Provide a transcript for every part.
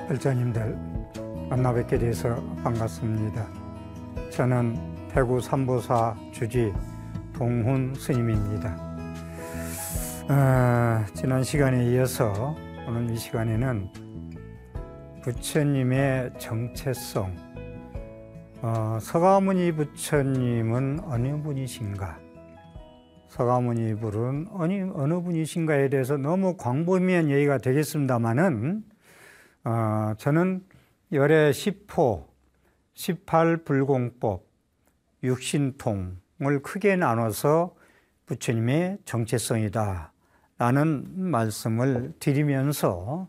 불자님들 만나 뵙게 돼서 반갑습니다. 저는 대구 삼보사 주지 동훈 스님입니다. 지난 시간에 이어서 오늘 이 시간에는 부처님의 정체성, 서가모니 부처님은 어느 분이신가, 서가모니 불은 어느 분이신가에 대해서 너무 광범위한 얘기가 되겠습니다마는 저는 열의 10호, 18불공법, 육신통을 크게 나눠서 부처님의 정체성이다 라는 말씀을 드리면서,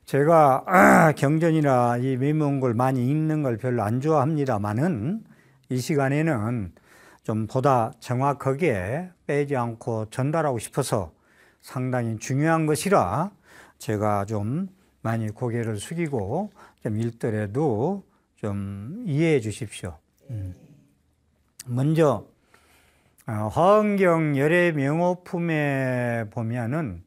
제가 경전이나 이 메모한 많이 읽는 걸 별로 안 좋아합니다마는 이 시간에는 좀 보다 정확하게 빼지 않고 전달하고 싶어서 상당히 중요한 것이라 제가 좀 많이 고개를 숙이고 좀 읽더라도 좀 이해해 주십시오. 먼저 화엄경 열의 명호품에 보면은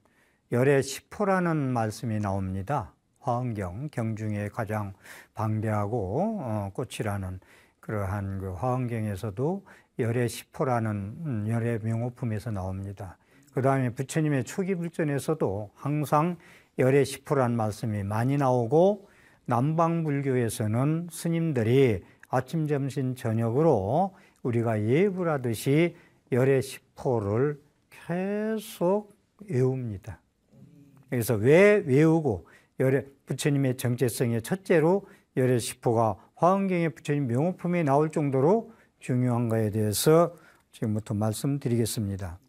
열의 10호라는 말씀이 나옵니다. 화엄경 경중에 가장 방대하고 꽃이라는 그러한 그 화엄경에서도 열의 10호라는 열의 명호품에서 나옵니다. 그 다음에 부처님의 초기 불전에서도 항상 열의 10호라는 말씀이 많이 나오고, 남방불교에서는 스님들이 아침, 점심, 저녁으로 우리가 예불 하듯이 열의 10호를 계속 외웁니다. 그래서 왜 외우고, 부처님의 정체성의 첫째로 열의 10호가 화엄경의 부처님 명호품에 나올 정도로 중요한 것에 대해서 지금부터 말씀드리겠습니다.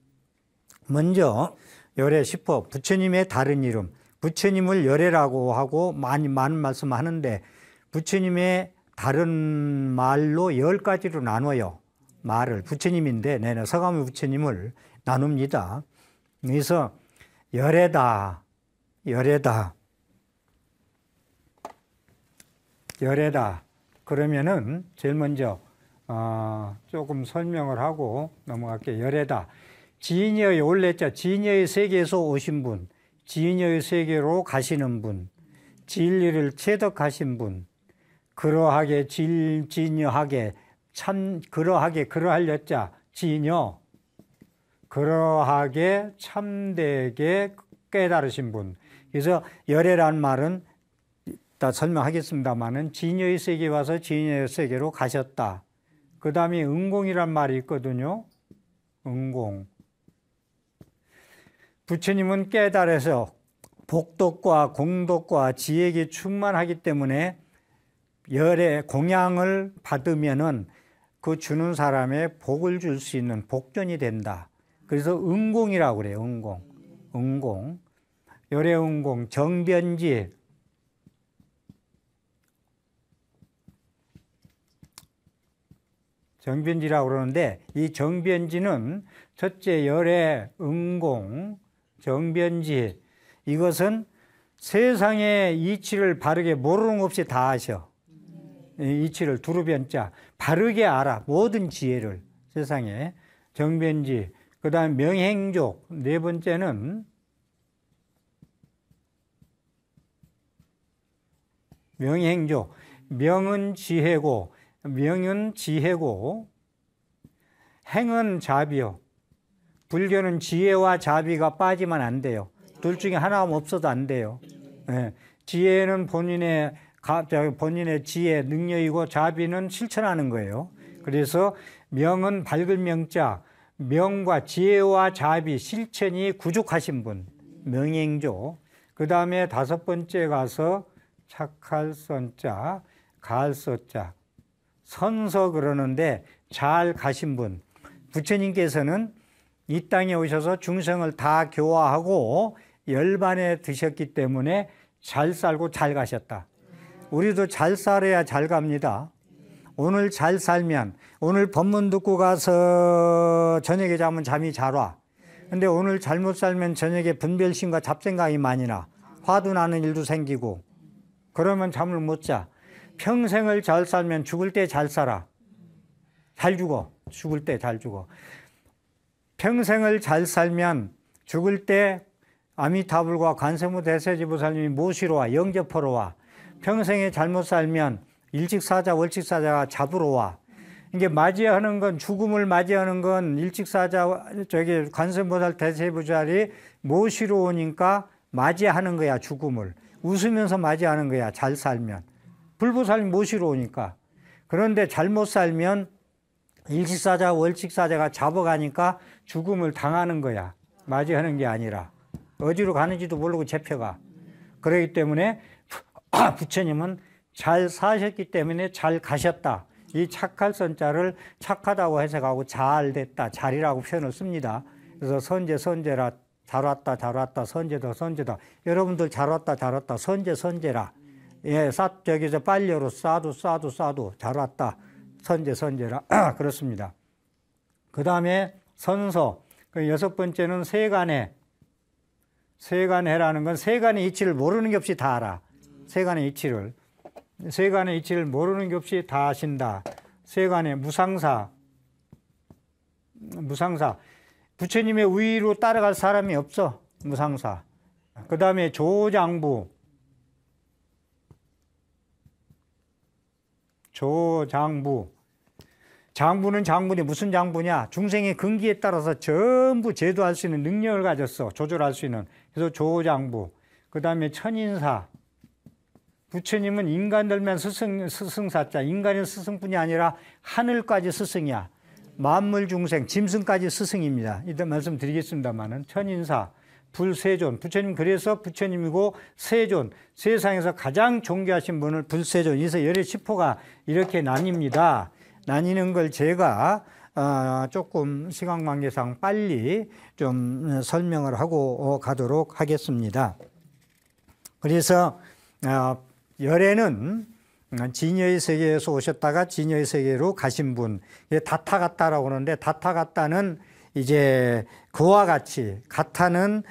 먼저 열의 10호, 부처님의 다른 이름, 부처님을 열애라고 하고 많은 말씀하는데, 부처님의 다른 말로 10가지로 나눠요. 말을 부처님인데 서가모니 부처님을 나눕니다. 그래서 열애다, 열애다, 열애다. 그러면은 제일 먼저 조금 설명을 하고 넘어갈게요. 열애다. 지인여의, 원래자 지인여의 세계에서 오신 분, 지인여의 세계로 가시는 분, 진리를 체득하신 분, 그러하게 진여하게 그러할 여자 지인여, 그러하게 참되게 깨달으신 분. 그래서 열애란 말은 다 설명하겠습니다만은 진여의 세계에 와서 진여의 세계로 가셨다. 그 다음에 은공이란 말이 있거든요. 은공. 부처님은 깨달아서 복덕과 공덕과 지혜에 충만하기 때문에 열의 공양을 받으면은 그 주는 사람의 복을 줄 수 있는 복전이 된다. 그래서 은공이라고 그래요. 은공. 은공. 열의 은공, 정변지. 정변지라고 그러는데, 이 정변지는 첫째 열의 은공, 정변지, 이것은 세상의 이치를 바르게 모르는 것 없이 다 아셔. 이치를 두루변자, 바르게 알아. 모든 지혜를 세상에. 정변지. 그 다음 명행족. 네 번째는 명행족. 명은 지혜고, 명은 지혜고, 행은 자비요. 불교는 지혜와 자비가 빠지면 안 돼요. 둘 중에 하나 없어도 안 돼요. 네. 지혜는 본인의 지혜, 능력이고, 자비는 실천하는 거예요. 그래서 명은 밝은 명자, 명과 지혜와 자비, 실천이 부족하신 분, 명행조. 그 다음에 다섯 번째 가서 착할 선자, 가할 서자, 선서 그러는데 잘 가신 분. 부처님께서는 이 땅에 오셔서 중생을 다 교화하고 열반에 드셨기 때문에 잘 살고 잘 가셨다. 우리도 잘 살아야 잘 갑니다. 오늘 잘 살면, 오늘 법문 듣고 가서 저녁에 자면 잠이 잘 와. 근데 오늘 잘못 살면 저녁에 분별심과 잡생각이 많이 나. 화도 나는 일도 생기고. 그러면 잠을 못 자. 평생을 잘 살면 죽을 때 잘 살아. 잘 죽어. 죽을 때 잘 죽어. 평생을 잘 살면 죽을 때 아미타불과 관세음보 대세지보살님이 모시러 와, 영접하러 와. 평생에 잘못 살면 일찍사자 월칙사자가 잡으러 와. 이게 맞이하는 건, 죽음을 맞이하는 건 일찍사자 관세음보살 대세부자리 모시러 오니까 맞이하는 거야. 죽음을 웃으면서 맞이하는 거야. 잘 살면. 불보살님 모시러 오니까. 그런데 잘못 살면 일찍사자 월칙사자가 잡아가니까 죽음을 당하는 거야. 맞이하는 게 아니라 어디로 가는지도 모르고 잡혀가. 그렇기 때문에 부처님은 잘 사셨기 때문에 잘 가셨다. 이 착할 선자를 착하다고 해석하고 잘 됐다, 잘이라고 표현을 씁니다. 그래서 선제, 선제라, 잘 왔다, 잘 왔다, 선제다, 선제다. 여러분들 잘 왔다, 잘 왔다, 선제, 선제라. 예, 저기서 빨려로 싸도, 싸도, 싸도, 잘 왔다, 선제, 선제라. 그렇습니다. 그 다음에 선서. 그 여섯 번째는 세간해. 세간해라는 건 세간의 이치를 모르는 게 없이 다 알아. 세간의 이치를. 세간의 이치를 모르는 게 없이 다 아신다. 세간의 무상사. 무상사. 부처님의 위로 따라갈 사람이 없어. 무상사. 그 다음에 조장부. 조장부. 장부는 장부니 무슨 장부냐? 중생의 근기에 따라서 전부 제도할 수 있는 능력을 가졌어. 조절할 수 있는. 그래서 조장부. 그 다음에 천인사. 부처님은 인간들만 스승사자. 인간의 스승뿐이 아니라 하늘까지 스승이야. 만물 중생, 짐승까지 스승입니다. 이따 말씀드리겠습니다만은 천인사, 불세존. 부처님 그래서 부처님이고 세존. 세상에서 가장 존귀하신 분을 불세존. 그래서 열의 시포가 이렇게 나뉩니다. 나뉘는 걸 제가 조금 시간 관계상 빨리 좀 설명을 하고 가도록 하겠습니다. 그래서 열애는 진여의 세계에서 오셨다가 진여의 세계로 가신 분, 다타가타라고 하는데, 다타가타는 이제 그와 같이, 가타는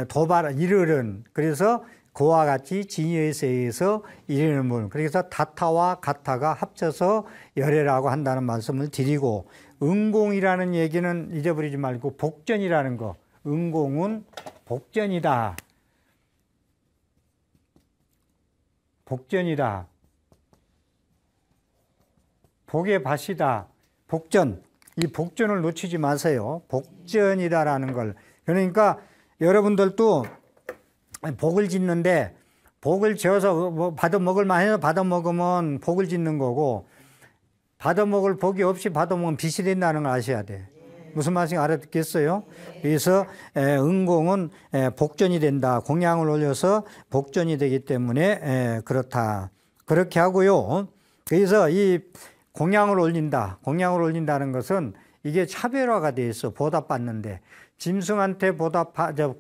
도발, 이르른, 그래서 그와 같이 진여의 세계에서 이르는 분, 그래서 다타와 가타가 합쳐서 열애라고 한다는 말씀을 드리고, 응공이라는 얘기는 잊어버리지 말고 복전이라는 거, 응공은 복전이다. 복전이다. 복의 밭이다. 복전. 이 복전을 놓치지 마세요. 복전이다라는 걸. 그러니까 여러분들도 복을 짓는데 복을 지어서 뭐 받아먹을만 해서 받아먹으면 복을 짓는 거고, 받아먹을 복이 없이 받아먹으면 빚이 된다는 걸 아셔야 돼. 무슨 말인지 알아듣겠어요? 그래서 응공은 복전이 된다. 공양을 올려서 복전이 되기 때문에 그렇다. 그렇게 하고요. 그래서 이 공양을 올린다. 공양을 올린다는 것은 이게 차별화가 돼 있어. 보답받는데. 짐승한테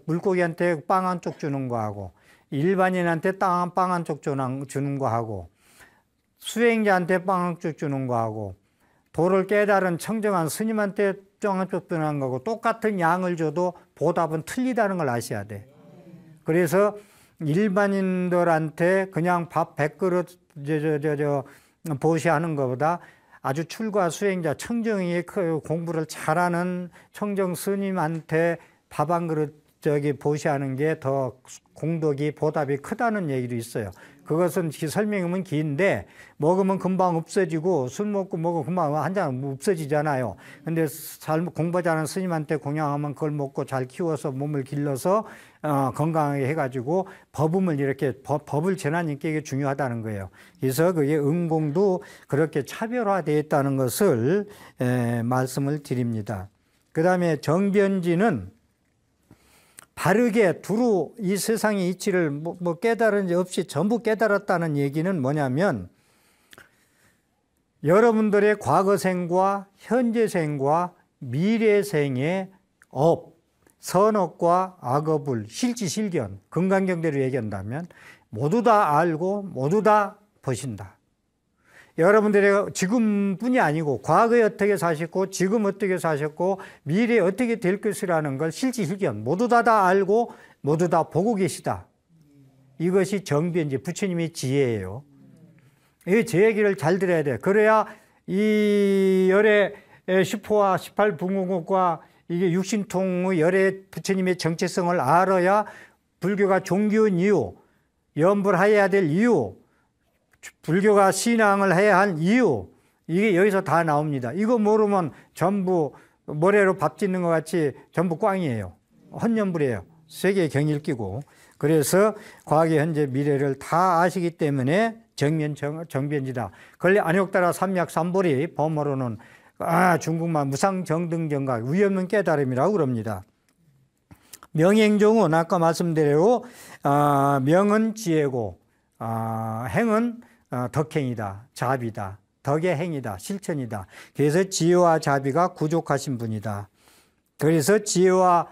물고기한테 빵 한 쪽 주는 거하고, 일반인한테 빵 한 쪽 주는 거하고, 수행자한테 빵 한 쪽 주는 거하고, 도를 깨달은 청정한 스님한테 빵 한 쪽 주는 거고, 똑같은 양을 줘도 보답은 틀리다는 걸 아셔야 돼. 그래서 일반인들한테 그냥 밥 100그릇 보시하는 것보다 아주 출가 수행자, 청정이 공부를 잘하는 청정 스님한테 밥 한 그릇 보시하는 게 더 공덕이 보답이 크다는 얘기도 있어요. 그것은 설명하면 긴데, 먹으면 금방 없어지고, 술 먹고 금방 한 잔 없어지잖아요. 근데 잘 공부 잘하는 스님한테 공양하면 그걸 먹고 잘 키워서 몸을 길러서 건강하게 해가지고 법음을 이렇게 법을 전하는 게 중요하다는 거예요. 그래서 그게 응공도 그렇게 차별화되어 있다는 것을 말씀을 드립니다. 그 다음에 정변지는 바르게 두루 이 세상의 이치를 뭐 깨달은 지 없이 전부 깨달았다는 얘기는 뭐냐면, 여러분들의 과거생과 현재생과 미래생의 업, 선업과 악업을 실지실견, 금강경대로 얘기한다면 모두 다 알고 모두 다 보신다. 여러분들의 지금뿐이 아니고 과거에 어떻게 사셨고 지금 어떻게 사셨고 미래에 어떻게 될 것이라는 걸 실지실견 모두 다 알고 모두 다 보고 계시다. 이것이 정변지, 부처님의 지혜예요. 제 얘기를 잘 들어야 돼. 그래야 이 열의 10호와 18부궁옥과 이게 육신통의 열의 부처님의 정체성을 알아야 불교가 종교인 이유, 염불하여야 될 이유, 불교가 신앙을 해야 할 이유, 이게 여기서 다 나옵니다. 이거 모르면 전부 모래로 밥 짓는 것 같이 전부 꽝이에요. 헛연불이에요. 세계에 경일 끼고. 그래서 과거, 현재, 미래를 다 아시기 때문에 정변지다. 권리 안욕따라 삼약삼보리, 범어로는 중국만 무상정등정각, 위없는 깨달음이라고 그럽니다. 명행종은 아까 말씀드린 명은 지혜고 행은 덕행이다, 자비다, 덕의 행이다, 실천이다. 그래서 지혜와 자비가 부족하신 분이다. 그래서 지혜와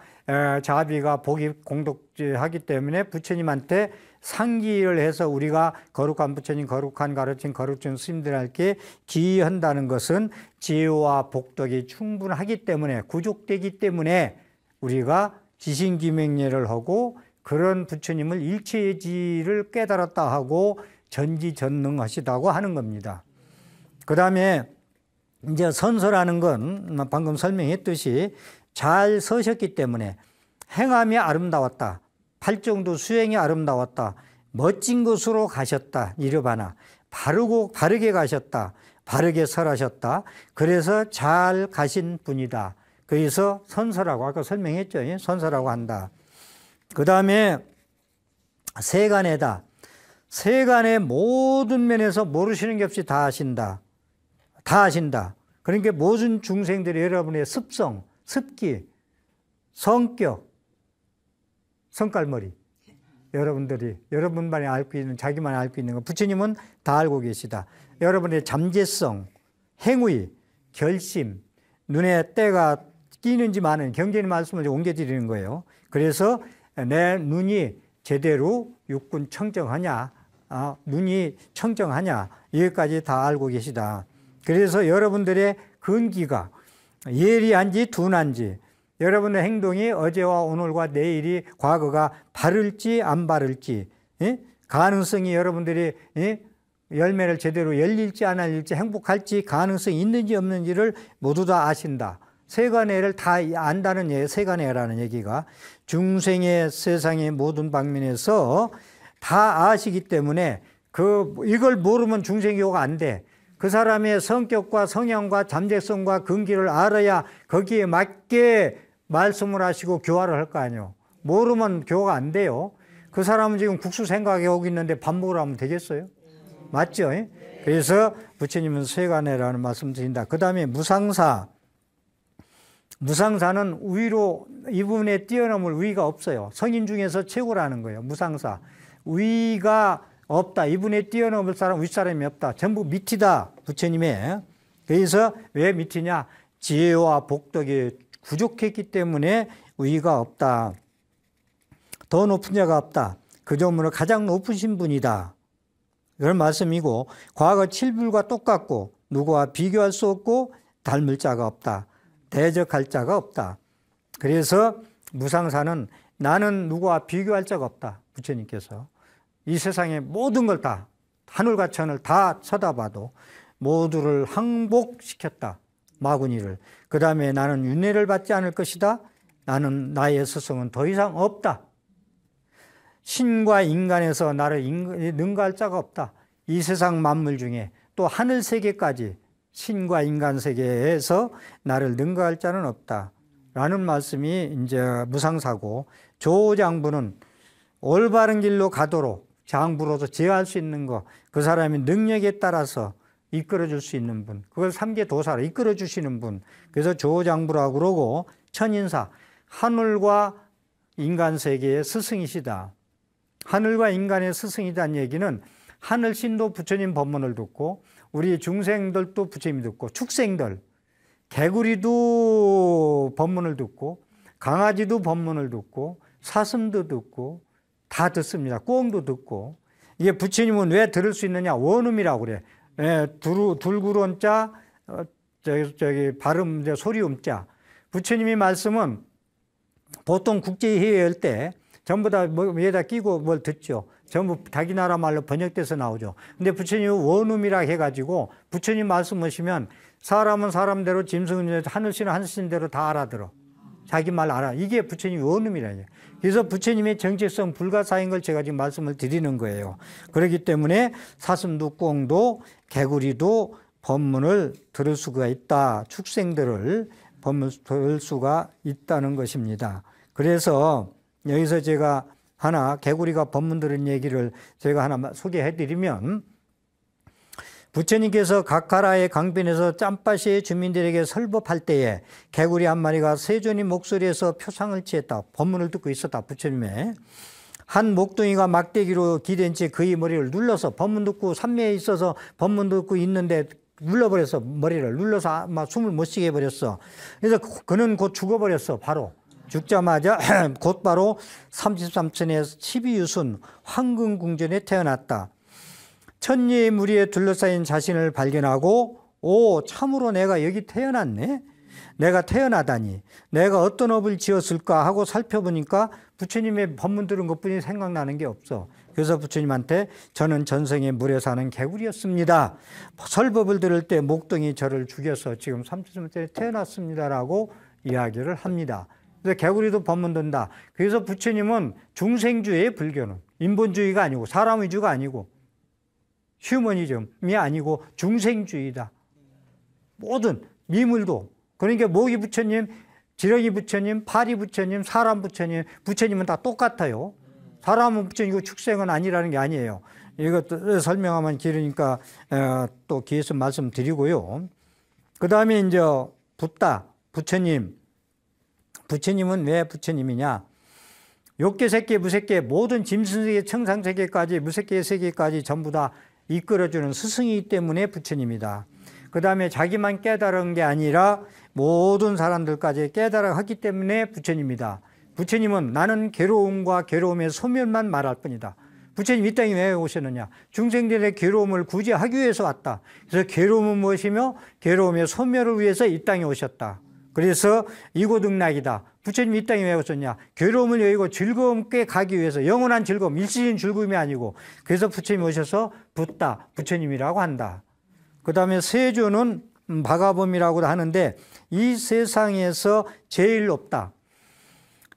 자비가 복이 공덕하기 때문에 부처님한테 상기를 해서 우리가 거룩한 부처님, 거룩한 가르침, 거룩한 스님들에게 기한다는 것은 지혜와 복덕이 충분하기 때문에, 부족되기 때문에 우리가 지신기명례를 하고 그런 부처님을 일체지를 깨달았다 하고 전지전능하시다고 하는 겁니다. 그 다음에 이제 선서라는 건 방금 설명했듯이 잘 서셨기 때문에 행함이 아름다웠다, 팔정도 수행이 아름다웠다, 멋진 곳으로 가셨다, 이르바나 바르게 가셨다, 바르게 설하셨다, 그래서 잘 가신 분이다. 그래서 선서라고 아까 설명했죠. 선서라고 한다. 그 다음에 세간에다. 세간의 모든 면에서 모르시는 게 없이 다 아신다. 다 아신다. 그러니까 모든 중생들이 여러분의 습성, 습기, 성격, 성깔머리, 여러분들이 여러분만이 알고 있는, 자기만 알고 있는 거 부처님은 다 알고 계시다. 여러분의 잠재성, 행위, 결심, 눈에 때가 끼는지 마는 경계의 말씀을 옮겨드리는 거예요. 그래서 내 눈이 제대로 육군 청정하냐, 눈이 청정하냐, 여기까지 다 알고 계시다. 그래서 여러분들의 근기가 예리한지 둔한지, 여러분의 행동이 어제와 오늘과 내일이 과거가 바를지 안 바를지, 가능성이 여러분들이 열매를 제대로 열릴지 안 열릴지, 행복할지 가능성이 있는지 없는지를 모두 다 아신다. 세간애를 다 안다는 얘기예요. 세간애라는 얘기가 중생의 세상의 모든 방면에서 다 아시기 때문에 이걸 모르면 중생교가 안 돼. 그 사람의 성격과 성향과 잠재성과 근기를 알아야 거기에 맞게 말씀을 하시고 교화를 할 거 아니에요. 모르면 교화가 안 돼요. 그 사람은 지금 국수 생각해 오고 있는데 밥 먹으러 하면 되겠어요? 맞죠? 그래서 부처님은 세간애라는 말씀 드린다. 그 다음에 무상사. 무상사는 위로 이 부분에 뛰어넘을 위가 없어요. 성인 중에서 최고라는 거예요. 무상사. 위가 없다. 이분에 뛰어넘을 사람, 윗사람이 없다. 전부 밑이다. 부처님의. 그래서 왜 밑이냐? 지혜와 복덕이 부족했기 때문에 위가 없다. 더 높은 자가 없다. 그 점으로 가장 높으신 분이다. 그런 말씀이고, 과거 칠불과 똑같고 누구와 비교할 수 없고 닮을 자가 없다. 대적할 자가 없다. 그래서 무상사는 나는 누구와 비교할 자가 없다. 부처님께서 이 세상의 모든 걸 다, 하늘과 천을 다 쳐다봐도 모두를 항복시켰다. 마구니를. 그 다음에 나는 윤회를 받지 않을 것이다. 나는 나의 스승은 더 이상 없다. 신과 인간에서 나를 능가할 자가 없다. 이 세상 만물 중에 또 하늘 세계까지 신과 인간 세계에서 나를 능가할 자는 없다. 라는 말씀이 이제 무상사고, 조장부는 올바른 길로 가도록 장부로서 제어할 수 있는 거, 그 사람의 능력에 따라서 이끌어 줄 수 있는 분, 그걸 삼계도사로 이끌어 주시는 분, 그래서 조장부라고 그러고, 천인사, 하늘과 인간 세계의 스승이시다. 하늘과 인간의 스승이라는 얘기는 하늘신도 부처님 법문을 듣고, 우리 중생들도 부처님 듣고, 축생들, 개구리도 법문을 듣고, 강아지도 법문을 듣고, 사슴도 듣고 다 듣습니다. 꿩도 듣고. 이게 부처님은 왜 들을 수 있느냐? 원음이라고 그래. 둘구론자, 발음, 소리음자. 부처님이 말씀은 보통 국제회의 할 때 전부 다 위에다 끼고 뭘 듣죠. 전부 자기 나라 말로 번역돼서 나오죠. 근데 부처님이 원음이라 해가지고 부처님 말씀하시면 사람은 사람대로, 짐승은 하늘신은 하늘신대로 다 알아들어. 자기 말 알아. 이게 부처님 원음이라는 거예요. 그래서 부처님의 정체성 불가사인 걸 제가 지금 말씀을 드리는 거예요. 그렇기 때문에 사슴도 개구리도 법문을 들을 수가 있다. 축생들을 법문을 들을 수가 있다는 것입니다. 그래서 여기서 제가 하나 개구리가 법문 들은 얘기를 제가 하나 소개해 드리면, 부처님께서 각하라의 강변에서 짬바시의 주민들에게 설법할 때에 개구리 한 마리가 세존이 목소리에서 표상을 취했다. 법문을 듣고 있었다. 부처님의 한 목동이가 막대기로 기댄 채 그의 머리를 눌러서, 법문 듣고 산매에 있어서 법문 듣고 있는데 눌러버렸어. 머리를 눌러서 막 숨을 못 쉬게 해버렸어. 그래서 그는 곧 죽어버렸어. 바로 죽자마자 곧바로 33층의 12유순 황금궁전에 태어났다. 천리의 무리에 둘러싸인 자신을 발견하고, 오, 참으로 내가 여기 태어났네? 내가 태어나다니 내가 어떤 업을 지었을까 하고 살펴보니까 부처님의 법문 들은 것뿐이 생각나는 게 없어. 그래서 부처님한테 저는 전생에 물에 사는 개구리였습니다. 설법을 들을 때 목동이 저를 죽여서 지금 33세 태어났습니다라고 이야기를 합니다. 그래서 개구리도 법문 든다. 그래서 부처님은 중생주의의 불교는 인본주의가 아니고 사람 위주가 아니고 휴머니즘이 아니고 중생주의다. 모든 미물도, 그러니까 모기 부처님, 지렁이 부처님, 파리 부처님, 사람 부처님, 부처님은 다 똑같아요. 사람은 부처님이고 축생은 아니라는 게 아니에요. 이것도 설명하면 길으니까 또 기회서 말씀드리고요. 그 다음에 이제 붓다, 부처님. 부처님은 왜 부처님이냐? 욕계, 색계, 무색계, 모든 짐승세계, 청상세계까지, 무색계 세계까지 전부 다 이끌어주는 스승이기 때문에 부처님이다. 그 다음에 자기만 깨달은 게 아니라 모든 사람들까지 깨달아 하기 때문에 부처님이다. 부처님은 나는 괴로움과 괴로움의 소멸만 말할 뿐이다. 부처님 이 땅에 왜 오셨느냐? 중생들의 괴로움을 구제하기 위해서 왔다. 그래서 괴로움은 무엇이며 괴로움의 소멸을 위해서 이 땅에 오셨다. 그래서 이고등락이다. 부처님 이 땅에 왜 오셨냐? 괴로움을 여기고 즐거움께 가기 위해서, 영원한 즐거움, 일시적인 즐거움이 아니고, 그래서 부처님이 오셔서 붓다, 부처님이라고 한다. 그 다음에 세조는 바가범이라고도 하는데 이 세상에서 제일 높다.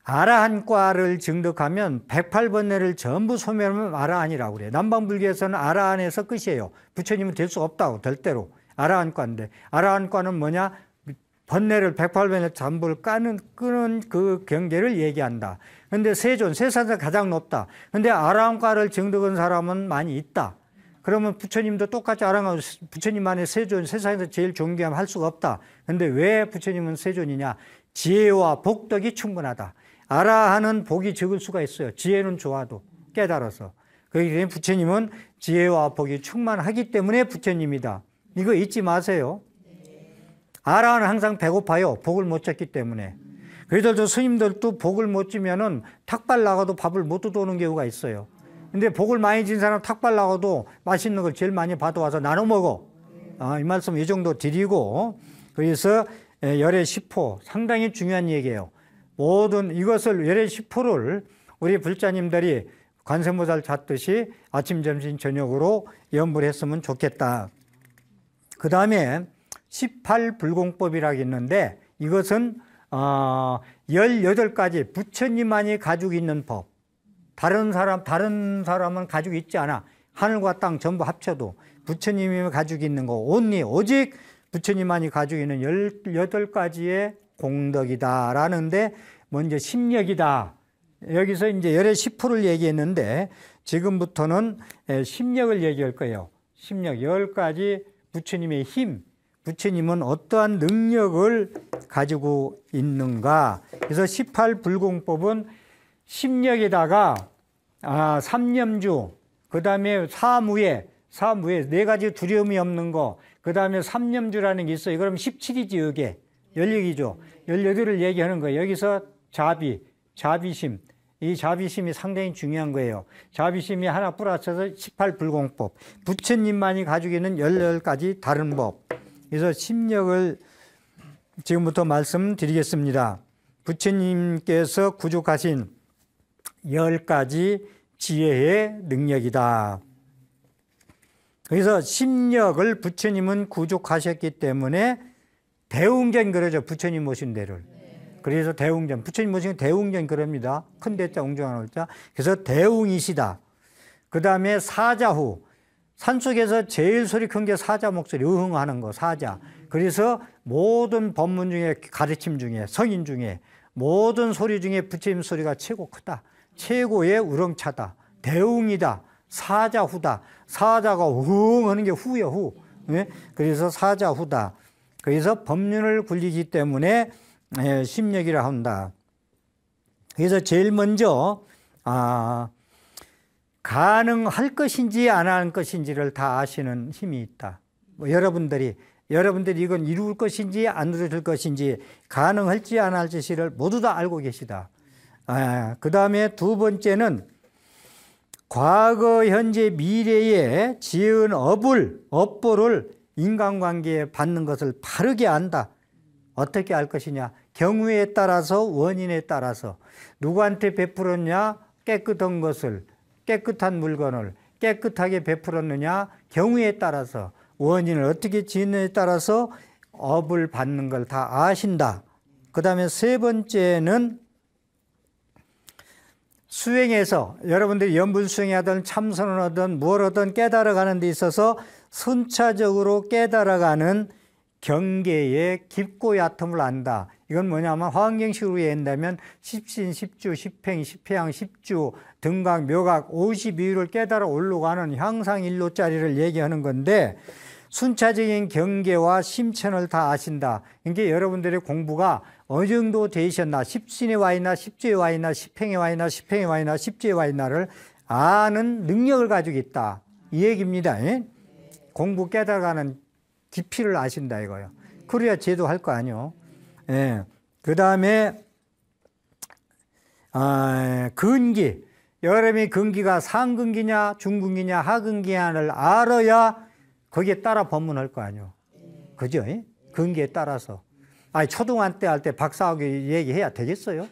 아라한과를 증득하면 108번뇌를 전부 소멸하면 아라한이라고 그래요. 남방불교에서는 아라한에서 끝이에요. 부처님은 될 수 없다고, 절대로. 아라한과인데, 아라한과는 뭐냐? 번뇌를 108번뇌 전부를 끄는 그 경계를 얘기한다. 근데 세존, 세상에서 가장 높다. 근데 아라한과를 증득한 사람은 많이 있다. 그러면 부처님도 똑같이 아라한, 부처님만의 세존, 세상에서 제일 존귀함 할 수가 없다. 근데 왜 부처님은 세존이냐? 지혜와 복덕이 충분하다. 아라한은 복이 적을 수가 있어요. 지혜는 좋아도 깨달아서. 그렇기 때문에 부처님은 지혜와 복이 충만하기 때문에 부처님이다. 이거 잊지 마세요. 아라한은 항상 배고파요. 복을 못 줬기 때문에. 그래도 스님들도 복을 못 주면은 탁발 나가도 밥을 못 뜯어오는 경우가 있어요. 근데 복을 많이 진 사람 탁발 나가도 맛있는 걸 제일 많이 받아와서 나눠 먹어. 이 말씀 이 정도 드리고, 그래서 열의 10호 상당히 중요한 얘기예요. 모든 이것을 열의 10호를 우리 불자님들이 관세음보살 찾듯이 아침, 점심, 저녁으로 연불 했으면 좋겠다. 그 다음에 18불공법이라고 있는데 이것은 18가지 부처님만이 가지고 있는 법. 다른 사람은 가지고 있지 않아. 하늘과 땅 전부 합쳐도 부처님이 가지고 있는 거 오직 부처님만이 가지고 있는 18가지의 공덕이다 라는데, 먼저 심력이다. 여기서 이제 열의 10호를 얘기했는데 지금부터는 심력을 얘기할 거예요. 심력 10가지 부처님의 힘, 부처님은 어떠한 능력을 가지고 있는가. 그래서 18불공법은 심력에다가 삼념주, 그 다음에 사무예 4가지 두려움이 없는 거, 그 다음에 삼념주라는 게 있어요. 그럼 17이지 이게 16이죠. 18을 얘기하는 거예요. 여기서 자비심, 이 자비심이 상당히 중요한 거예요. 자비심이 하나 플러스해서 18불공법, 부처님만이 가지고 있는 18가지 다른 법. 그래서 심력을 지금부터 말씀드리겠습니다. 부처님께서 구족하신 10가지 지혜의 능력이다. 그래서 심력을 부처님은 구족하셨기 때문에 대웅전 그러죠. 부처님 모신 대를. 그래서 대웅전, 부처님 모시는 대웅전 그럽니다. 큰 대자 웅중한 올자. 그래서 대웅이시다. 그 다음에 사자후. 산속에서 제일 소리 큰 게 사자 목소리, 의흥하는 거, 사자. 그래서 모든 법문 중에, 가르침 중에, 성인 중에, 모든 소리 중에 부처님 소리가 최고 크다. 최고의 우렁차다. 대웅이다. 사자후다. 사자가 우흥 하는 게 후예요, 후. 네? 그래서 사자후다. 그래서 법륜을 굴리기 때문에 심력이라 한다. 그래서 제일 먼저 가능할 것인지 안 할 것인지를 다 아시는 힘이 있다. 뭐 여러분들이 이건 이룰 것인지 안 이룰 것인지 가능할지 안 할지를 모두 다 알고 계시다. 그 다음에 두 번째는 과거, 현재, 미래에 지은 업보를 인간관계에 받는 것을 바르게 안다. 어떻게 알 것이냐? 경우에 따라서, 원인에 따라서. 누구한테 베풀었냐? 깨끗한 것을, 깨끗한 물건을 깨끗하게 베풀었느냐? 경우에 따라서, 원인을 어떻게 지느냐에 따라서 업을 받는 걸 다 아신다. 그 다음에 세 번째는 수행에서 여러분들이 연불수행이 하든 참선을 하든 뭘 하든 깨달아가는 데 있어서 순차적으로 깨달아가는 경계의 깊고 얕음을 안다. 이건 뭐냐면 화엄경식으로 얘기한다면 십신, 십주, 십행, 십회양, 십주, 등각, 묘각, 52위를 깨달아 올라가는 향상일로짜리를 얘기하는 건데 순차적인 경계와 심천을 다 아신다. 그러니까 여러분들의 공부가 어느 정도 되셨나, 십신에 와 있나, 십주에 와 있나, 십행에 와 있나, 십행에 와 있나, 십주에 와 있나를 아는 능력을 가지고 있다. 이 얘기입니다. 예? 공부 깨달아가는 깊이를 아신다 이거예요. 그래야 제도할 거 아니요. 예. 그 다음에 근기. 여러분이 근기가 상근기냐, 중근기냐, 하근기냐를 알아야 거기에 따라 법문할 거 아니요. 그죠? 예? 근기에 따라서. 초등학교 때 할 때 박사학위 얘기해야 되겠어요?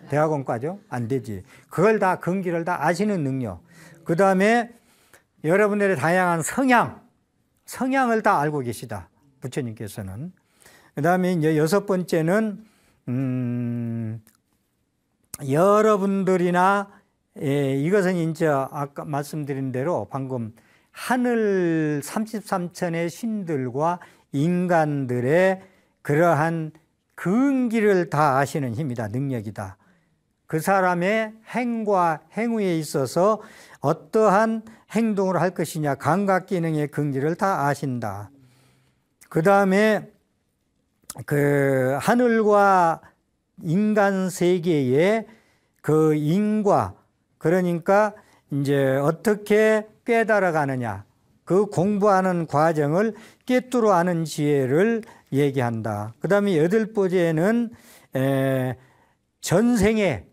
대학원까지요? 안 되지. 그걸 다 근기를 다 아시는 능력. 그 다음에 여러분들의 다양한 성향을 다 알고 계시다. 부처님께서는. 그 다음에 이제 여섯 번째는 여러분들이나 이것은 이제 아까 말씀드린 대로 방금 하늘 33천의 신들과 인간들의 그러한 근기를 다 아시는 힘이다. 능력이다. 그 사람의 행과 행위에 있어서 어떠한 행동을 할 것이냐, 감각기능의 근기를 다 아신다. 그 다음에 그 하늘과 인간 세계의 그 인과, 그러니까 이제 어떻게 깨달아 가느냐, 그 공부하는 과정을 꿰뚫어 아는 지혜를 얘기한다. 그 다음에 여덟 번째는 전생에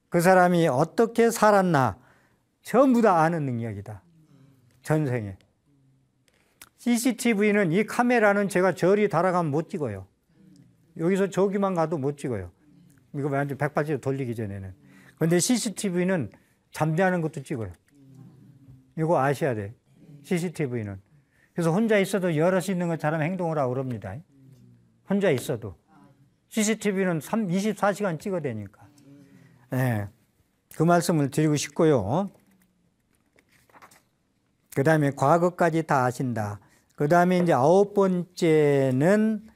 그 사람이 어떻게 살았나 전부 다 아는 능력이다. 전생에. CCTV는, 이 카메라는 제가 저리 달아가면 못 찍어요. 여기서 저기만 가도 못 찍어요. 이거 완전 180도 돌리기 전에는. 그런데 CCTV는 잠자는 것도 찍어요. 이거 아셔야 돼. CCTV는. 그래서 혼자 있어도 여럿이 있는 것처럼 행동을 하고 그럽니다. 혼자 있어도. CCTV는 24시간 찍어대니까. 네. 그 말씀을 드리고 싶고요. 그 다음에 과거까지 다 아신다. 그 다음에 이제 아홉 번째는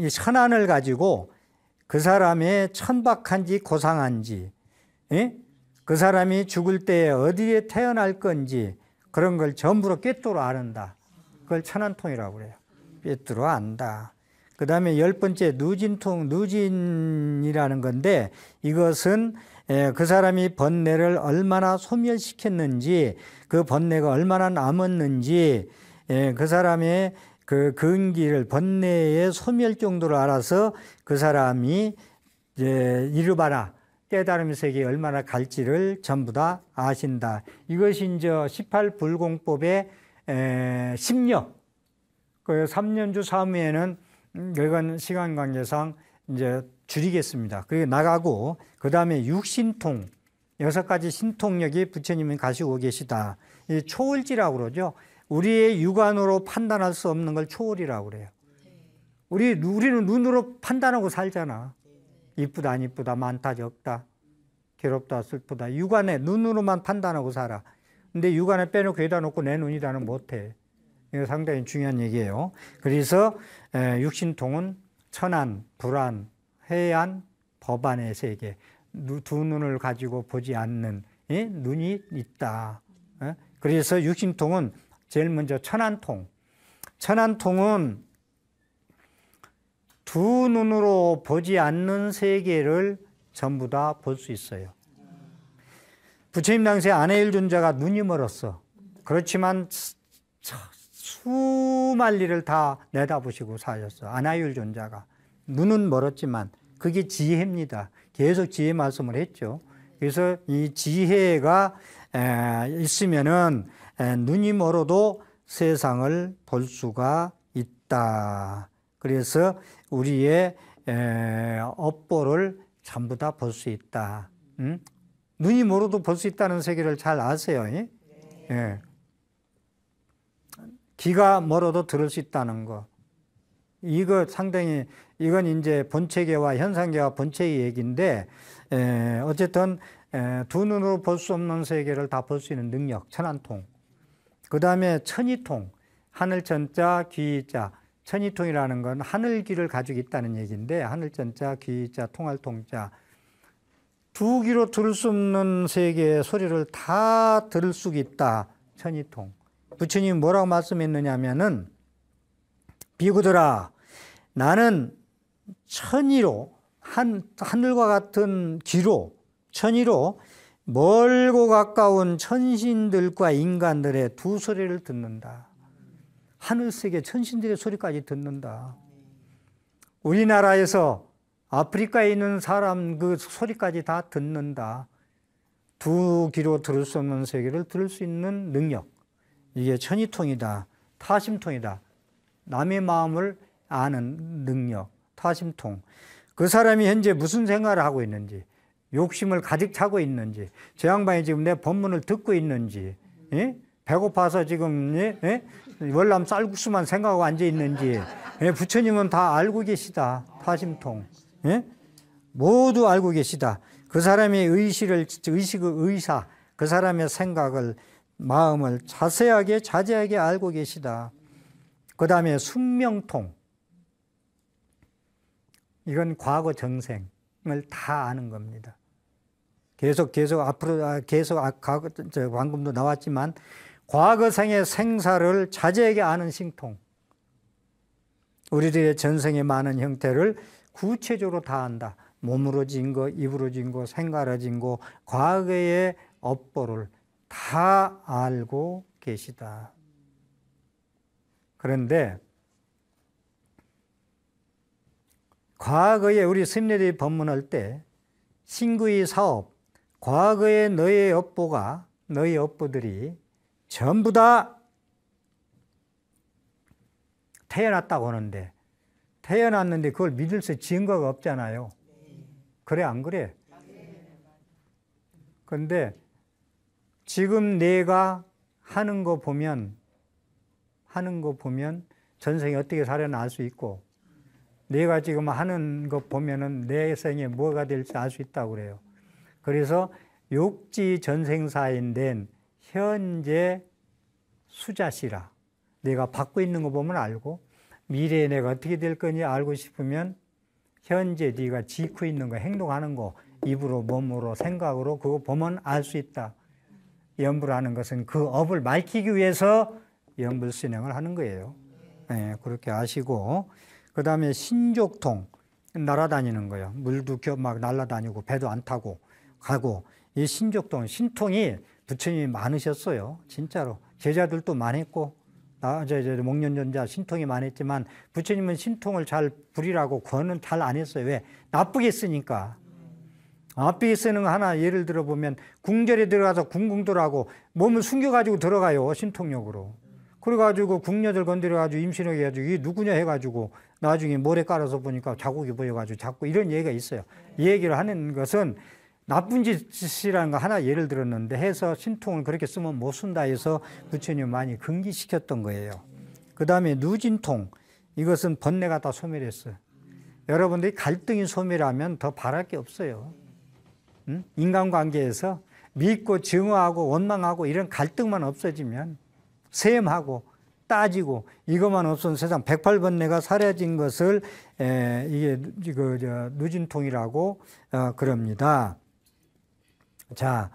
선안을 가지고 그 사람의 천박한지 고상한지, 그 사람이 죽을 때 어디에 태어날 건지 그런 걸 전부로 꿰뚫어 아는다. 그걸 천안통이라고 그래요. 꿰뚫어 안다. 그 다음에 열 번째 누진이라는 건데, 이것은 그 사람이 번뇌를 얼마나 소멸시켰는지, 그 번뇌가 얼마나 남았는지, 그 사람의 그 근기를, 번뇌의 소멸 정도를 알아서 그 사람이 이제 니르바나, 깨달음의 세계에 얼마나 갈지를 전부 다 아신다. 이것이 이제 18불공법의 심력. 그 3년주 사무에는 이건 시간 관계상 이제 줄이겠습니다. 그리고 나가고, 그 다음에 육신통, 6가지 신통력이 부처님이 가지고 계시다. 이 초월지라고 그러죠. 우리의 육안으로 판단할 수 없는 걸 초월이라고 그래요. 우리는 눈으로 판단하고 살잖아. 이쁘다 안 이쁘다, 많다 적다, 괴롭다 슬프다. 육안에 눈으로만 판단하고 살아. 근데 육안에 빼놓고 여기다 놓고 내 눈이다는 못해. 이거 상당히 중요한 얘기예요. 그래서 육신통은 천안, 불안, 해안, 법안의 세계. 두 눈을 가지고 보지 않는 눈이 있다. 그래서 육신통은 제일 먼저 천안통. 천안통은 두 눈으로 보지 않는 세계를 전부 다 볼 수 있어요. 부처님 당시에 안해일존자가 눈이 멀었어. 그렇지만 수만리를 다 내다보시고 사셨어. 안하율존자가. 눈은 멀었지만 그게 지혜입니다. 계속 지혜 말씀을 했죠. 그래서 이 지혜가 있으면은 눈이 멀어도 세상을 볼 수가 있다. 그래서 우리의 업보를 전부 다 볼 수 있다. 눈이 멀어도 볼 수 있다는 세계를 잘 아세요. 예. 귀가 멀어도 들을 수 있다는 거. 이거 상당히, 이건 이제 본체계와 현상계와 본체의 얘기인데, 어쨌든, 두 눈으로 볼 수 없는 세계를 다 볼 수 있는 능력, 천안통. 그 다음에 천이통, 하늘천자, 귀자. 천이통이라는 건 하늘귀를 가지고 있다는 얘기인데, 하늘천자, 귀자, 통할통자. 두 귀로 들을 수 없는 세계의 소리를 다 들을 수 있다. 천이통. 부처님이 뭐라고 말씀했느냐 하면은, 비구들아, 나는 천이로, 하늘과 같은 귀로, 천이로 멀고 가까운 천신들과 인간들의 두 소리를 듣는다. 하늘세계 천신들의 소리까지 듣는다. 우리나라에서 아프리카에 있는 사람 그 소리까지 다 듣는다. 두 귀로 들을 수 없는 세계를 들을 수 있는 능력. 이게 천이통이다. 타심통이다. 남의 마음을 아는 능력. 타심통. 그 사람이 현재 무슨 생각을 하고 있는지, 욕심을 가득 차고 있는지, 저 양반이 지금 내 법문을 듣고 있는지, 예? 배고파서 지금 월남 쌀국수만 생각하고 앉아 있는지, 부처님은 다 알고 계시다. 타심통. 모두 알고 계시다. 그 사람의 의사, 그 사람의 생각을, 마음을 자세하게 자세하게 알고 계시다. 그 다음에 숙명통. 이건 과거 정생을 다 아는 겁니다. 계속 앞으로 방금도 나왔지만 과거 생의 생사를 자세하게 아는 신통. 우리들의 전생의 많은 형태를 구체적으로 다 안다. 몸으로 진 거, 입으로 진 거, 생각으로 진 거, 과거의 업보를 다 알고 계시다. 그런데 과거에 우리 스님들이 법문할 때 신구의 사업, 과거의 너의 업보가, 너의 업보들이 전부 다 태어났다고 하는데, 태어났는데 그걸 믿을 수 증거가 없잖아요. 그래 안 그래? 그런데 지금 내가 하는 거 보면 전생에 어떻게 살았나 알 수 있고, 내가 지금 하는 거 보면은 내 생에 뭐가 될지 알 수 있다고 그래요. 그래서 욕지 전생사인 현재 수자시라. 내가 받고 있는 거 보면 알고, 미래에 내가 어떻게 될 건지 알고 싶으면 현재 네가 짓고 있는 거, 행동하는 거, 입으로, 몸으로, 생각으로 그거 보면 알 수 있다. 염불하는 것은 그 업을 밝히기 위해서 염불신행을 하는 거예요. 네, 그렇게 아시고, 그 다음에 신족통, 날아다니는 거예요. 물도 막 날아다니고 배도 안 타고 가고. 이 신족통, 신통이 부처님이 많으셨어요. 진짜로. 제자들도 많았고, 목련존자 신통이 많았지만 부처님은 신통을 잘 부리라고 권은 잘 안 했어요. 왜? 나쁘게 쓰니까. 나쁘게 쓰는 거 하나 예를 들어보면 궁절에 들어가서 궁궁돌하고 몸을 숨겨가지고 들어가요. 신통력으로. 그래가지고 궁녀들 건드려가지고 임신하게 해가지고 이게 누구냐 해가지고 나중에 모래 깔아서 보니까 자국이 보여가지고 자꾸 이런 얘기가 있어요. 이 얘기를 하는 것은 나쁜 짓이라는 거 하나 예를 들었는데 해서 신통을 그렇게 쓰면 못 쓴다 해서 부처님 많이 금기시켰던 거예요. 그 다음에 누진통. 이것은 번뇌가 다 소멸했어요. 여러분들이 갈등이 소멸하면 더 바랄 게 없어요. 응? 인간관계에서 믿고 증오하고 원망하고 이런 갈등만 없어지면, 셈하고 따지고 이것만 없으면 세상 108번뇌가 사라진 것을 이게 누진통이라고 그럽니다. 자,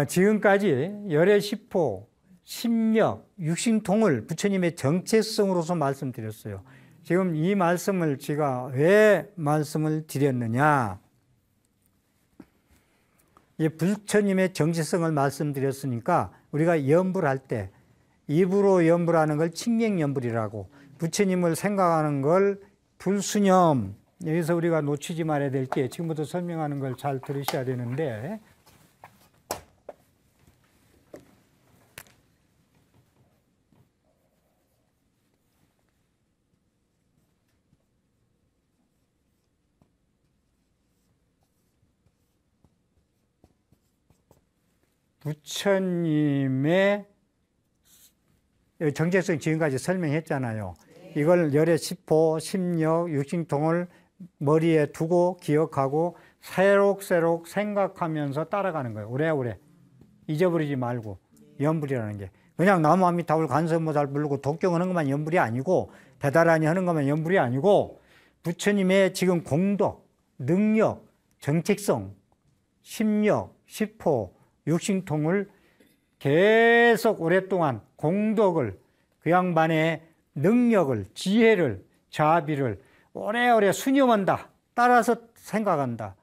지금까지 열의 십호, 심력, 육신통을 부처님의 정체성으로서 말씀드렸어요. 지금 이 말씀을 제가 왜 말씀을 드렸느냐? 이 부처님의 정체성을 말씀드렸으니까 우리가 염불 할 때 입으로 염불하는 걸 칭명염불이라고, 부처님을 생각하는 걸 불수념. 여기서 우리가 놓치지 말아야 될 게, 지금부터 설명하는 걸 잘 들으셔야 되는데, 부처님의 정체성 지금까지 설명했잖아요. 이걸 열의 십호, 심력, 육신통을 머리에 두고 기억하고 새록새록 생각하면서 따라가는 거예요. 오래오래. 잊어버리지 말고. 염불이라는 게. 그냥 나무아미타불 관세음보살 부르고 독경하는 것만 염불이 아니고, 대다라니 하는 것만 염불이 아니고, 부처님의 지금 공덕, 능력, 정책성, 심력, 십호, 육신통을 계속 오랫동안 공덕을, 그 양반의 능력을, 지혜를, 자비를 오래오래 수념한다. 따라서 생각한다.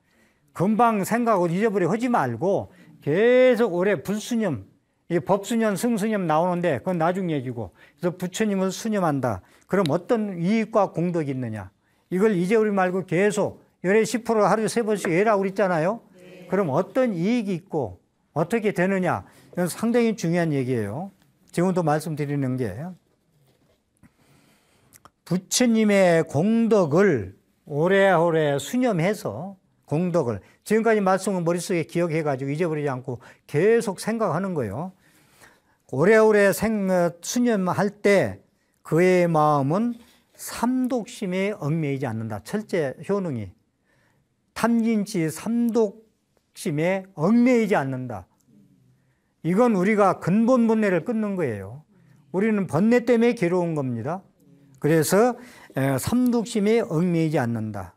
금방 생각하고 잊어버려 하지 말고 계속 오래 불수념, 이 법수념, 승수념 나오는데 그건 나중 얘기고, 그래서 부처님을 수념한다. 그럼 어떤 이익과 공덕이 있느냐? 이걸 잊어버리지 말고 계속 열의 10%를 하루에 3번씩 해라고 그랬잖아요. 네. 그럼 어떤 이익이 있고 어떻게 되느냐? 이건 상당히 중요한 얘기예요. 지금도 말씀드리는 게, 부처님의 공덕을 오래오래 수념해서 공덕을, 지금까지 말씀은 머릿속에 기억해가지고 잊어버리지 않고 계속 생각하는 거예요. 오래오래 수념할 때 그의 마음은 삼독심에 얽매이지 않는다. 첫째 효능이 탐진치 삼독심에 얽매이지 않는다. 이건 우리가 근본 번뇌를 끊는 거예요. 우리는 번뇌 때문에 괴로운 겁니다. 그래서 삼독심에 얽매이지 않는다.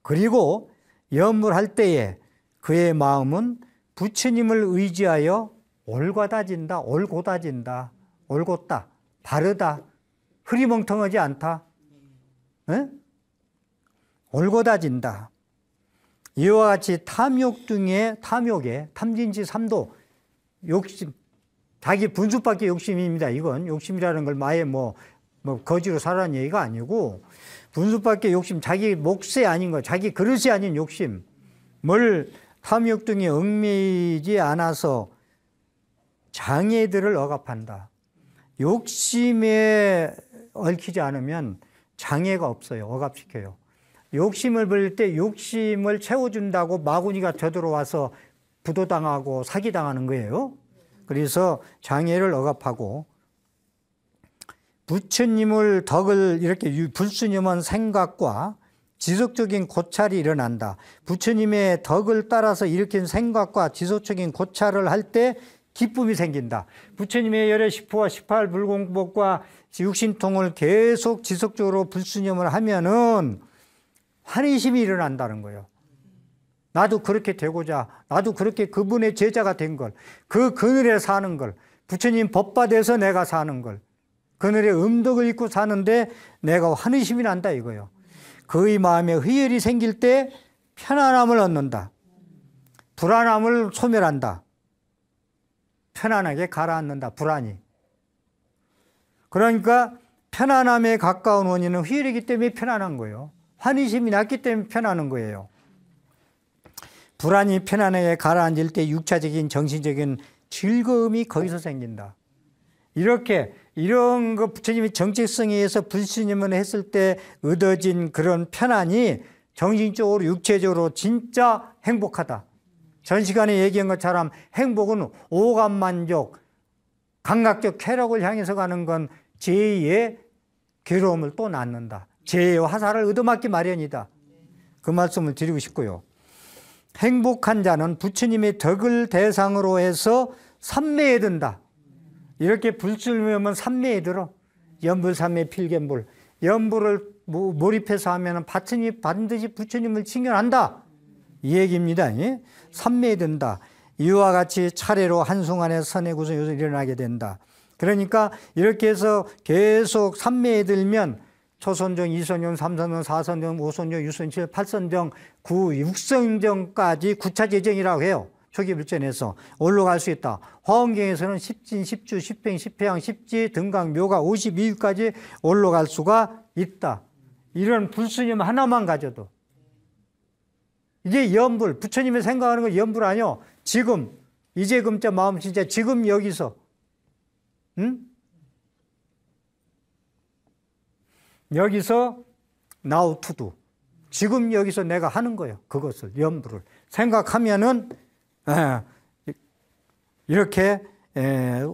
그리고 염불할 때에 그의 마음은 부처님을 의지하여 올곧아진다. 올곧아진다. 올곧다. 바르다. 흐리멍텅하지 않다. 에? 올곧아진다. 이와 같이 탐욕 중에 탐욕에 탐진치 삼도, 욕심, 자기 분수밖에 욕심입니다. 이건 욕심이라는 걸 아예 뭐 거지로 살라는 얘기가 아니고, 분수밖에 욕심, 자기 몫이 아닌 거, 자기 그릇이 아닌 욕심을 탐욕 등에 얽매이지 않아서 장애들을 억압한다. 욕심에 얽히지 않으면 장애가 없어요. 억압시켜요. 욕심을 부릴 때 욕심을 채워준다고 마구니가 되돌아와서 부도당하고 사기당하는 거예요. 그래서 장애를 억압하고, 부처님을 덕을 이렇게 불수념한 생각과 지속적인 고찰이 일어난다. 부처님의 덕을 따라서 일으킨 생각과 지속적인 고찰을 할 때 기쁨이 생긴다. 부처님의 열의 10호와 18 불공복과 육신통을 계속 지속적으로 불수념을 하면은 환희심이 일어난다는 거예요. 나도 그렇게 되고자, 나도 그렇게 그분의 제자가 된 걸, 그 그늘에 사는 걸, 부처님 법받아서 내가 사는 걸, 그늘에 음덕을 입고 사는데 내가 환희심이 난다 이거예요. 그의 마음에 희열이 생길 때 편안함을 얻는다. 불안함을 소멸한다. 편안하게 가라앉는다. 불안이. 그러니까 편안함에 가까운 원인은 희열이기 때문에 편안한 거예요. 환희심이 났기 때문에 편안한 거예요. 불안이 편안하게 가라앉을 때 육차적인 정신적인 즐거움이 거기서 생긴다. 이런 거 부처님의 정체성에 의해서 불수념을 했을 때 얻어진 그런 편안이 정신적으로 육체적으로 진짜 행복하다. 전 시간에 얘기한 것처럼 행복은 오감만족, 감각적 쾌락을 향해서 가는 건 제2의 괴로움을 또 낳는다. 제2의 화살을 얻어맞기 마련이다. 그 말씀을 드리고 싶고요. 행복한 자는 부처님의 덕을 대상으로 해서 삼매에 든다. 이렇게 불순이면 삼매에 들어. 연불삼매 필견불. 연불을 몰입해서 하면 반드시 부처님을 칭견한다. 이 얘기입니다. 삼매에 든다. 이와 같이 차례로 한순간에 선의 구성이 일어나게 된다. 그러니까 이렇게 해서 계속 삼매에 들면 초선정, 이선정, 삼선정, 사선정, 오선정, 유선정, 팔선정, 육선정까지 9차 재정이라고 해요. 초기 불전에서 올라갈 수 있다. 화엄경에서는 십진, 십주, 십행, 십회양, 십지, 등강, 묘가 52위까지 올라갈 수가 있다. 이런 불수님 하나만 가져도. 이게 연불, 부처님이 생각하는 건 연불 아니요. 지금, 이제 금자 마음 진짜 지금 여기서, 응? 여기서 now to do. 지금 여기서 내가 하는 거예요. 그것을, 연불을. 생각하면은, 이렇게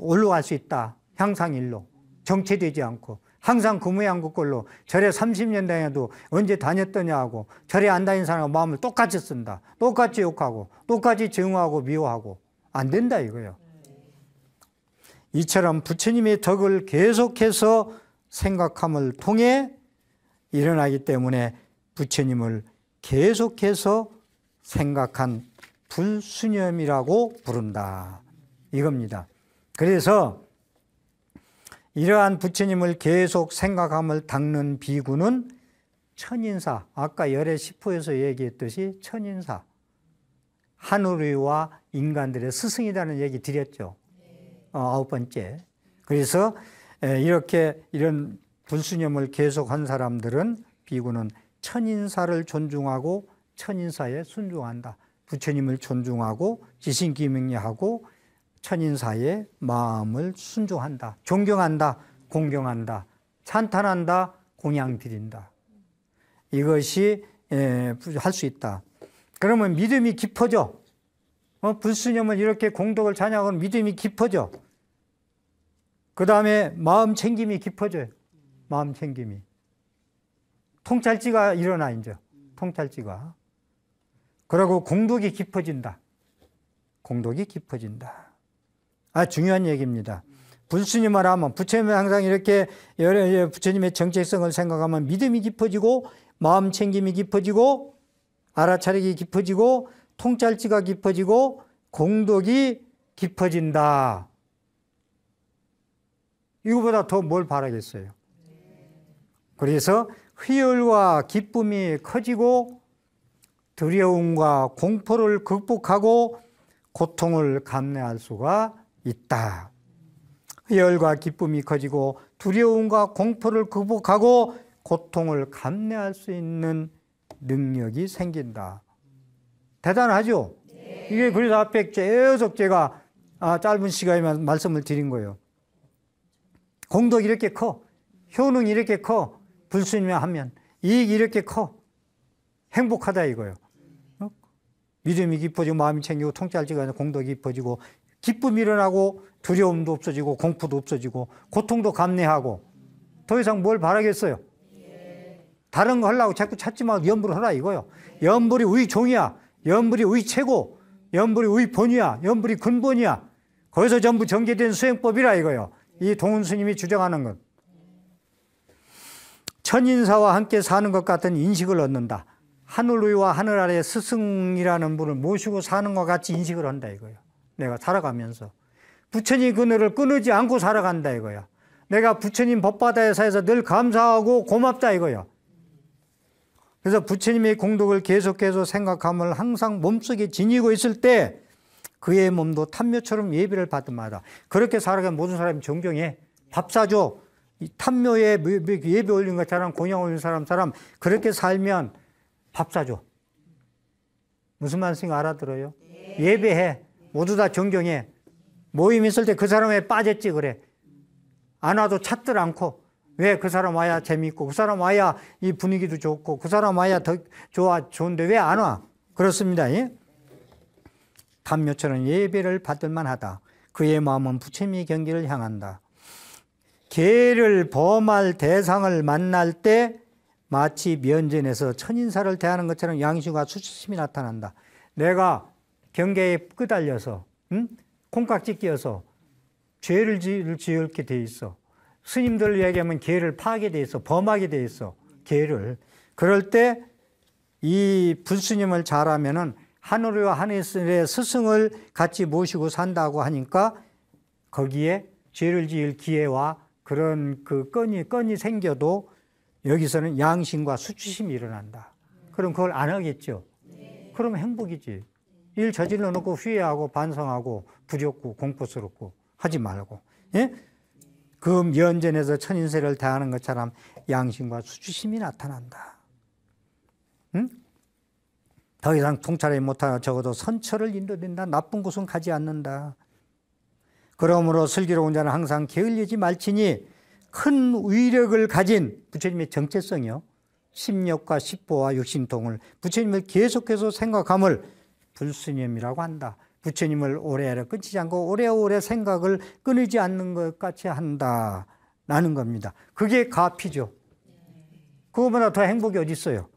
올라갈 수 있다. 향상일로. 정체되지 않고. 항상 구무양국걸로 절에 30년 다녀도 언제 다녔더냐 하고 절에 안 다닌 사람과 마음을 똑같이 쓴다. 똑같이 욕하고 똑같이 증오하고 미워하고 안 된다 이거예요. 이처럼 부처님의 덕을 계속해서 생각함을 통해 일어나기 때문에 부처님을 계속해서 생각한 불수념이라고 부른다. 이겁니다. 그래서 이러한 부처님을 계속 생각함을 닦는 비구는 천인사, 아까 열의 10호에서 얘기했듯이 천인사, 하늘위와 인간들의 스승이라는 얘기 드렸죠. 9번째. 그래서 이렇게 이런 불수념을 계속한 사람들은 비구는 천인사를 존중하고 천인사에 순종한다. 부처님을 존중하고 지신기명리하고 천인사의 마음을 순종한다. 존경한다. 공경한다. 찬탄한다. 공양드린다. 이것이 할 수 있다. 그러면 믿음이 깊어져. 불수념을 이렇게 공덕을 찬양하면 믿음이 깊어져. 그 다음에 마음 챙김이 깊어져요. 마음 챙김이. 통찰지가 일어나 이제. 통찰지가. 그리고 공덕이 깊어진다. 공덕이 깊어진다. 중요한 얘기입니다. 불수님을 하면 부처님은 항상 이렇게 부처님의 정체성을 생각하면 믿음이 깊어지고 마음 챙김이 깊어지고 알아차리기 깊어지고 통찰지가 깊어지고 공덕이 깊어진다. 이거보다 더 뭘 바라겠어요. 그래서 희열과 기쁨이 커지고 두려움과 공포를 극복하고 고통을 감내할 수가 있다. 희열과 기쁨이 커지고 두려움과 공포를 극복하고 고통을 감내할 수 있는 능력이 생긴다. 대단하죠? 이게 그래서 앞에 계속 제가 짧은 시간에만 말씀을 드린 거예요. 공덕이 이렇게 커. 효능이 이렇게 커. 불수님이 하면 이익이 이렇게 커. 행복하다 이거예요. 믿음이 깊어지고 마음이 챙기고 통찰지가 아니라 공덕이 깊어지고 기쁨이 일어나고 두려움도 없어지고 공포도 없어지고 고통도 감내하고 더 이상 뭘 바라겠어요? 다른 거 하려고 자꾸 찾지 말고 연불을 하라 이거요. 연불이 우리 종이야. 연불이 우리 최고. 연불이 우리 본이야. 연불이 근본이야. 거기서 전부 전개된 수행법이라 이거요. 이 동훈 스님이 주장하는 것. 천인사와 함께 사는 것 같은 인식을 얻는다. 하늘 위와 하늘 아래 스승이라는 분을 모시고 사는 것 같이 인식을 한다 이거예요. 내가 살아가면서. 부처님 그늘을 끊지 않고 살아간다 이거야. 내가 부처님 법바다에 사해서 늘 감사하고 고맙다 이거야. 그래서 부처님의 공덕을 계속해서 생각함을 항상 몸속에 지니고 있을 때 그의 몸도 탐묘처럼 예배를 받음마다. 그렇게 살아가면 모든 사람이 존경해. 밥 사줘. 이 탐묘에 예배 올린 것처럼 공양 올린 사람 그렇게 살면 밥 사줘. 무슨 말씀인지 알아들어요? 예배해. 모두 다 존경해. 모임 있을 때 그 사람에 빠졌지 그래. 안 와도 찾들 않고. 왜 그 사람 와야 재미있고 그 사람 와야 이 분위기도 좋고 그 사람 와야 더 좋은데 왜 안 와? 그렇습니다. 예? 탐묘처럼 예배를 받을 만하다. 그의 마음은 부처님의 경계를 향한다. 계를 범할 대상을 만날 때 마치 면전에서 천인사를 대하는 것처럼 양심과 수치심이 나타난다. 내가 경계에 끄달려서 콩깍지 끼어서 죄를 지을게 돼 있어. 스님들 얘기하면 계를 파하게 돼 있어. 범하게 돼 있어. 계를. 그럴 때 이 불스님을 잘하면은 하늘과 하늘의 스승을 같이 모시고 산다고 하니까 거기에 죄를 지을 기회와 그런 그 건이 생겨도 여기서는 양심과 수치심이 일어난다. 그럼 그걸 안 하겠죠. 그러면 행복이지. 일 저질러 놓고 후회하고 반성하고 부족고 공포스럽고 하지 말고. 예? 그 면전에서 천인세를 대하는 것처럼 양심과 수치심이 나타난다. 응? 더 이상 통찰하지 못하나 적어도 선처를 인도된다. 나쁜 곳은 가지 않는다. 그러므로 슬기로운 자는 항상 게을리지 말지니 큰 위력을 가진 부처님의 정체성이요. 심력과 십보와 육신통을 부처님을 계속해서 생각함을 불스님이라고 한다. 부처님을 오래오래 끊지 않고 오래오래 생각을 끊이지 않는 것 같이 한다라는 겁니다. 그게 가피죠. 그거보다 더 행복이 어디 있어요.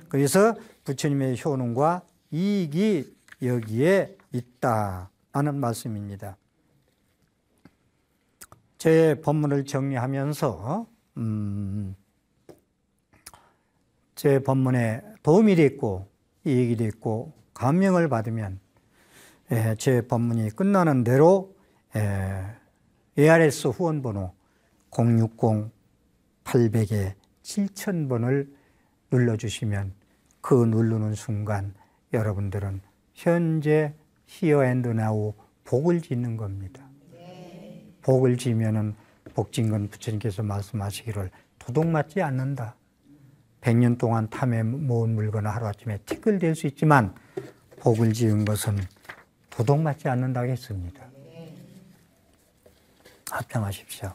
그래서 부처님의 효능과 이익이 여기에 있다라는 말씀입니다. 제 법문을 정리하면서 제 법문에 도움이 됐고 이익이 됐고 감명을 받으면 제 법문이 끝나는 대로 ARS 후원번호 060-800-7000번을 눌러주시면 그 누르는 순간 여러분들은 현재 히어 앤드 나우 복을 짓는 겁니다. 복을 지면은 복진건 부처님께서 말씀하시기를 도둑 맞지 않는다. 100년 동안 탐에 모은 물건은 하루아침에 티끌될 수 있지만 복을 지은 것은 도둑 맞지 않는다고 했습니다. 합장하십시오.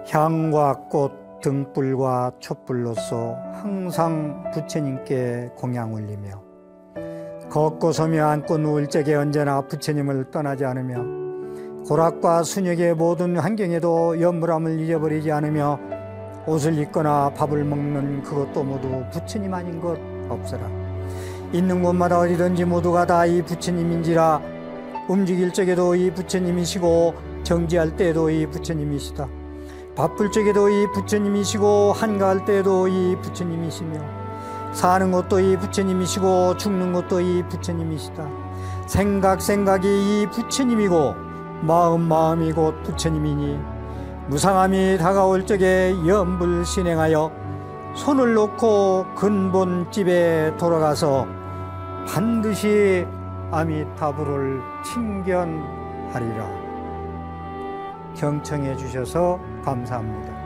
향과 꽃, 등불과 촛불로서 항상 부처님께 공양 올리며 걷고 서며 앉고 누울 적에 언제나 부처님을 떠나지 않으며 고락과 순역의 모든 환경에도 염불함을 잊어버리지 않으며 옷을 입거나 밥을 먹는 그것도 모두 부처님 아닌 것 없어라. 있는 곳마다 어디든지 모두가 다 이 부처님인지라. 움직일 적에도 이 부처님이시고 정지할 때에도 이 부처님이시다. 바쁠 적에도 이 부처님이시고 한가할 때에도 이 부처님이시며 사는 것도 이 부처님이시고 죽는 것도 이 부처님이시다. 생각이 이 부처님이고 마음이 곧 부처님이니 무상함이 다가올 적에 염불신행하여 손을 놓고 근본집에 돌아가서 반드시 아미타불을 친견하리라. 경청해 주셔서 감사합니다.